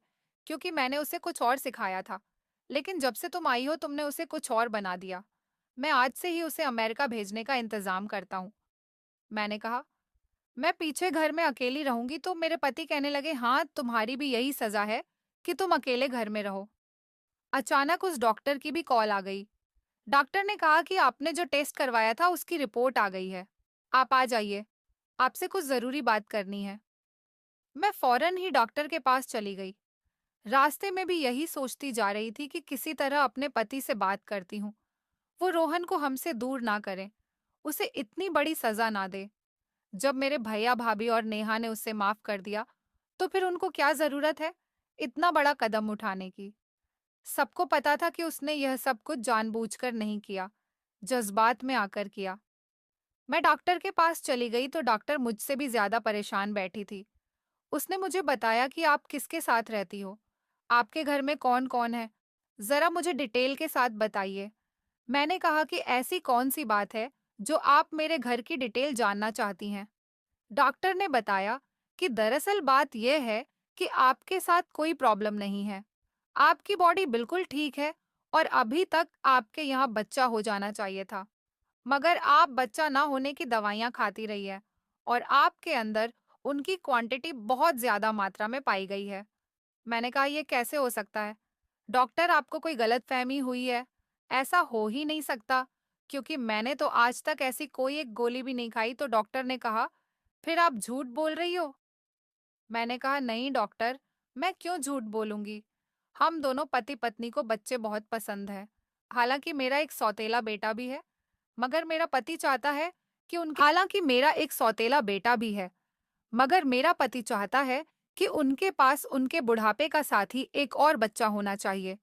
क्योंकि मैंने उसे कुछ और सिखाया था। लेकिन जब से तुम आई हो तुमने उसे कुछ और बना दिया। मैं आज से ही उसे अमेरिका भेजने का इंतजाम करता हूँ। मैंने कहा, मैं पीछे घर में अकेली रहूंगी। तो मेरे पति कहने लगे, हाँ, तुम्हारी भी यही सजा है कि तुम अकेले घर में रहो। अचानक उस डॉक्टर की भी कॉल आ गई। डॉक्टर ने कहा कि आपने जो टेस्ट करवाया था उसकी रिपोर्ट आ गई है। आप आ जाइए, आपसे कुछ जरूरी बात करनी है। मैं फौरन ही डॉक्टर के पास चली गई। रास्ते में भी यही सोचती जा रही थी कि किसी तरह अपने पति से बात करती हूँ। वो रोहन को हमसे दूर ना करे, उसे इतनी बड़ी सजा ना दे। जब मेरे भैया भाभी और नेहा ने उसे माफ कर दिया, तो फिर उनको क्या जरूरत है इतना बड़ा कदम उठाने की? सबको पता था कि उसने यह सब कुछ जानबूझकर नहीं किया, जज्बात में आकर किया। मैं डॉक्टर के पास चली गई तो डॉक्टर मुझसे भी ज्यादा परेशान बैठी थी। उसने मुझे बताया कि आप किसके साथ रहती हो, आपके घर में कौन कौन है, जरा मुझे डिटेल के साथ बताइए। मैंने कहा कि ऐसी कौन सी बात है जो आप मेरे घर की डिटेल जानना चाहती हैं। डॉक्टर ने बताया कि दरअसल बात यह है कि आपके साथ कोई प्रॉब्लम नहीं है। आपकी बॉडी बिल्कुल ठीक है और अभी तक आपके यहाँ बच्चा हो जाना चाहिए था। मगर आप बच्चा ना होने की दवाइयाँ खाती रही है और आपके अंदर उनकी क्वांटिटी बहुत ज्यादा मात्रा में पाई गई है। मैंने कहा, ये कैसे हो सकता है? डॉक्टर, आपको कोई गलतफहमी हुई है। ऐसा हो ही नहीं सकता, क्योंकि मैंने तो आज तक ऐसी कोई एक गोली भी नहीं खाई। तो डॉक्टर ने कहा, फिर आप झूठ बोल रही हो? मैंने कहा, नहीं डॉक्टर, मैं क्यों झूठ बोलूंगी। हम दोनों पति पत्नी को बच्चे बहुत पसंद है। हालांकि मेरा एक सौतेला बेटा भी है, मगर मेरा पति चाहता है कि उनके हालांकि मेरा एक सौतेला बेटा भी है, मगर मेरा पति चाहता है कि उनके पास उनके बुढ़ापे का साथी एक और बच्चा होना चाहिए।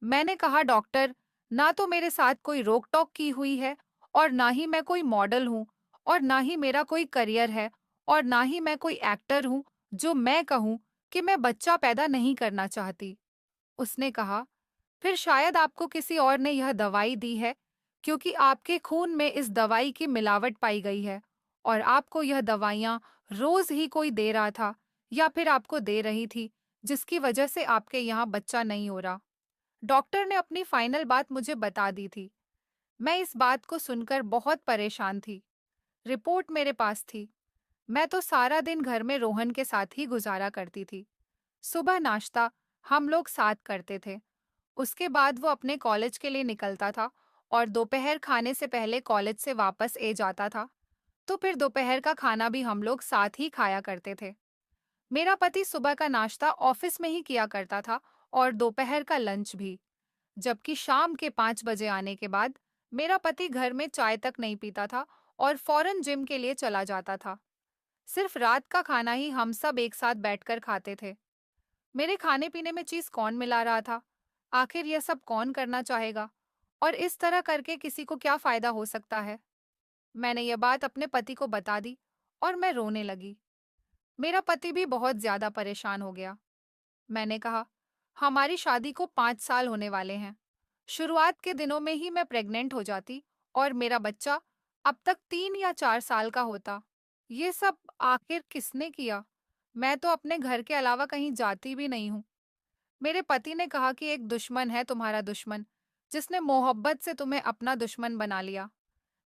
मैंने कहा, डॉक्टर, ना तो मेरे साथ कोई रोक टोक की हुई है, और ना ही मैं कोई मॉडल हूँ, और ना ही मेरा कोई करियर है, और ना ही मैं कोई एक्टर हूँ जो मैं कहूँ कि मैं बच्चा पैदा नहीं करना चाहती। उसने कहा, फिर शायद आपको किसी और ने यह दवाई दी है, क्योंकि आपके खून में इस दवाई की मिलावट पाई गई है, और आपको यह दवाइयाँ रोज ही कोई दे रहा था, या फिर आपको दे रही थी, जिसकी वजह से आपके यहाँ बच्चा नहीं हो रहा। डॉक्टर ने अपनी फाइनल बात मुझे बता दी थी। मैं इस बात को सुनकर बहुत परेशान थी। रिपोर्ट मेरे पास थी। मैं तो सारा दिन घर में रोहन के साथ ही गुजारा करती थी। सुबह नाश्ता हम लोग साथ करते थे। उसके बाद वो अपने कॉलेज के लिए निकलता था, और दोपहर खाने से पहले कॉलेज से वापस ए जाता था। तो फिर दोपहर का खाना भी हम लोग साथ ही खाया करते थे। मेरा पति सुबह का नाश्ता ऑफिस में ही किया करता था, और दोपहर का लंच भी। जबकि शाम के 5 बजे आने के बाद मेरा पति घर में चाय तक नहीं पीता था और फौरन जिम के लिए चला जाता था। सिर्फ रात का खाना ही हम सब एक साथ बैठकर खाते थे। मेरे खाने पीने में चीज कौन मिला रहा था? आखिर यह सब कौन करना चाहेगा? और इस तरह करके किसी को क्या फायदा हो सकता है? मैंने यह बात अपने पति को बता दी और मैं रोने लगी। मेरा पति भी बहुत ज्यादा परेशान हो गया। मैंने कहा, हमारी शादी को 5 साल होने वाले हैं। शुरुआत के दिनों में ही मैं प्रेग्नेंट हो जाती और मेरा बच्चा अब तक 3 या 4 साल का होता। ये सब आखिर किसने किया? मैं तो अपने घर के अलावा कहीं जाती भी नहीं हूँ। मेरे पति ने कहा कि एक दुश्मन है तुम्हारा दुश्मन, जिसने मोहब्बत से तुम्हें अपना दुश्मन बना लिया।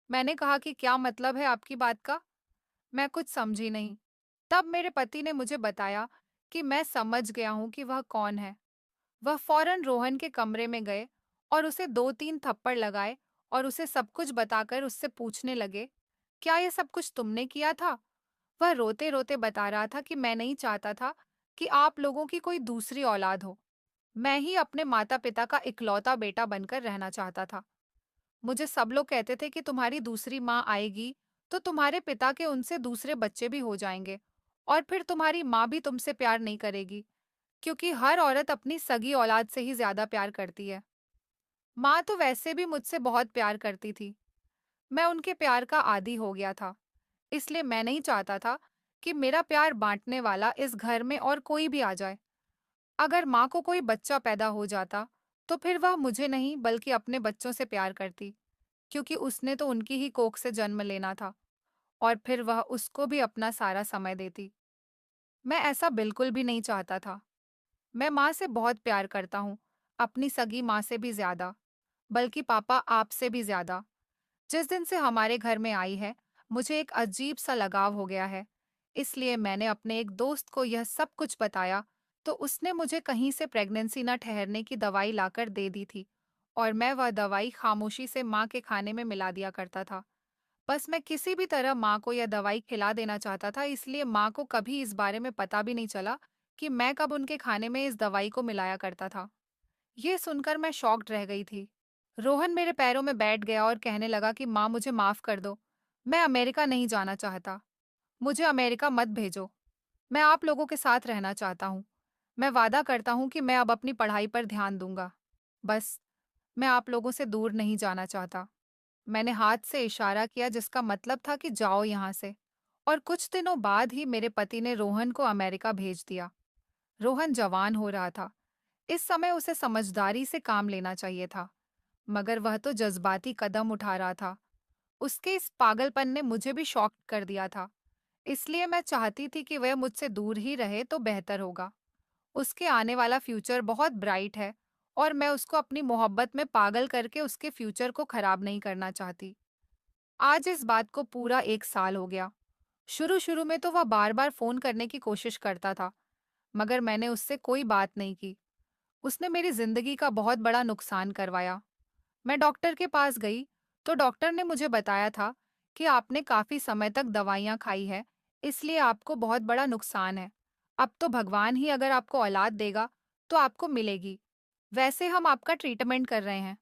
मैंने कहा कि क्या मतलब है आपकी बात का? मैं कुछ समझी नहीं। तब मेरे पति ने मुझे बताया कि मैं समझ गया हूँ कि वह कौन है। वह फौरन रोहन के कमरे में गए और उसे 2-3 थप्पड़ लगाए और उसे सब कुछ बताकर उससे पूछने लगे, क्या ये सब कुछ तुमने किया था? वह रोते रोते बता रहा था कि मैं नहीं चाहता था कि आप लोगों की कोई दूसरी औलाद हो। मैं ही अपने माता पिता का इकलौता बेटा बनकर रहना चाहता था। मुझे सब लोग कहते थे कि तुम्हारी दूसरी माँ आएगी तो तुम्हारे पिता के उनसे दूसरे बच्चे भी हो जाएंगे और फिर तुम्हारी माँ भी तुमसे प्यार नहीं करेगी, क्योंकि हर औरत अपनी सगी औलाद से ही ज्यादा प्यार करती है। माँ तो वैसे भी मुझसे बहुत प्यार करती थी। मैं उनके प्यार का आदी हो गया था। इसलिए मैं नहीं चाहता था कि मेरा प्यार बांटने वाला इस घर में और कोई भी आ जाए। अगर माँ को कोई बच्चा पैदा हो जाता तो फिर वह मुझे नहीं बल्कि अपने बच्चों से प्यार करती, क्योंकि उसने तो उनकी ही कोख से जन्म लेना था। और फिर वह उसको भी अपना सारा समय देती। मैं ऐसा बिल्कुल भी नहीं चाहता था। मैं माँ से बहुत प्यार करता हूँ, अपनी सगी माँ से भी ज्यादा, बल्कि पापा आपसे भी ज्यादा। जिस दिन से हमारे घर में आई है, मुझे एक अजीब सा लगाव हो गया है। इसलिए मैंने अपने एक दोस्त को यह सब कुछ बताया, तो उसने मुझे कहीं से प्रेगनेंसी न ठहरने की दवाई लाकर दे दी थी और मैं वह दवाई खामोशी से माँ के खाने में मिला दिया करता था। बस मैं किसी भी तरह माँ को यह दवाई खिला देना चाहता था, इसलिए माँ को कभी इस बारे में पता भी नहीं चला कि मैं कब उनके खाने में इस दवाई को मिलाया करता था। ये सुनकर मैं शॉक्ड रह गई थी। रोहन मेरे पैरों में बैठ गया और कहने लगा कि माँ मुझे माफ कर दो। मैं अमेरिका नहीं जाना चाहता। मुझे अमेरिका मत भेजो। मैं आप लोगों के साथ रहना चाहता हूँ। मैं वादा करता हूँ कि मैं अब अपनी पढ़ाई पर ध्यान दूंगा। बस, मैं आप लोगों से दूर नहीं जाना चाहता। मैंने हाथ से इशारा किया जिसका मतलब था कि जाओ यहाँ से। और कुछ दिनों बाद ही मेरे पति ने रोहन को अमेरिका भेज दिया। रोहन जवान हो रहा था। इस समय उसे समझदारी से काम लेना चाहिए था, मगर वह तो जज्बाती कदम उठा रहा था। उसके इस पागलपन ने मुझे भी शॉक कर दिया था। इसलिए मैं चाहती थी कि वह मुझसे दूर ही रहे तो बेहतर होगा। उसके आने वाला फ्यूचर बहुत ब्राइट है और मैं उसको अपनी मोहब्बत में पागल करके उसके फ्यूचर को खराब नहीं करना चाहती। आज इस बात को पूरा 1 साल हो गया। शुरू शुरू में तो वह बार बार फोन करने की कोशिश करता था, मगर मैंने उससे कोई बात नहीं की। उसने मेरी जिंदगी का बहुत बड़ा नुकसान करवाया। मैं डॉक्टर के पास गई तो डॉक्टर ने मुझे बताया था कि आपने काफी समय तक दवाइयाँ खाई है, इसलिए आपको बहुत बड़ा नुकसान है। अब तो भगवान ही अगर आपको औलाद देगा तो आपको मिलेगी। वैसे हम आपका ट्रीटमेंट कर रहे हैं।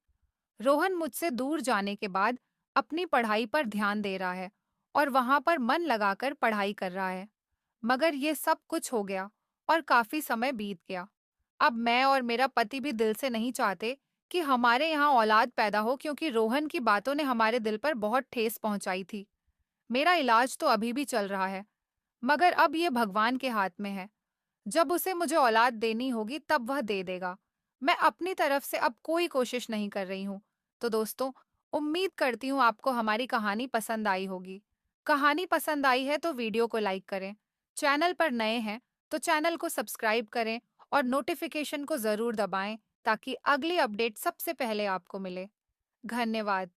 रोहन मुझसे दूर जाने के बाद अपनी पढ़ाई पर ध्यान दे रहा है और वहां पर मन लगाकर पढ़ाई कर रहा है। मगर ये सब कुछ हो गया और काफी समय बीत गया। अब मैं और मेरा पति भी दिल से नहीं चाहते कि हमारे यहाँ औलाद पैदा हो, क्योंकि रोहन की बातों ने हमारे दिल पर बहुत ठेस पहुंचाई थी। मेरा इलाज तो अभी भी चल रहा है, मगर अब ये भगवान के हाथ में है। जब उसे मुझे औलाद देनी होगी तब वह दे देगा। मैं अपनी तरफ से अब कोई कोशिश नहीं कर रही हूँ। तो दोस्तों, उम्मीद करती हूँ आपको हमारी कहानी पसंद आई होगी। कहानी पसंद आई है तो वीडियो को लाइक करें। चैनल पर नए हैं तो चैनल को सब्सक्राइब करें और नोटिफिकेशन को जरूर दबाएं ताकि अगली अपडेट सबसे पहले आपको मिले। धन्यवाद।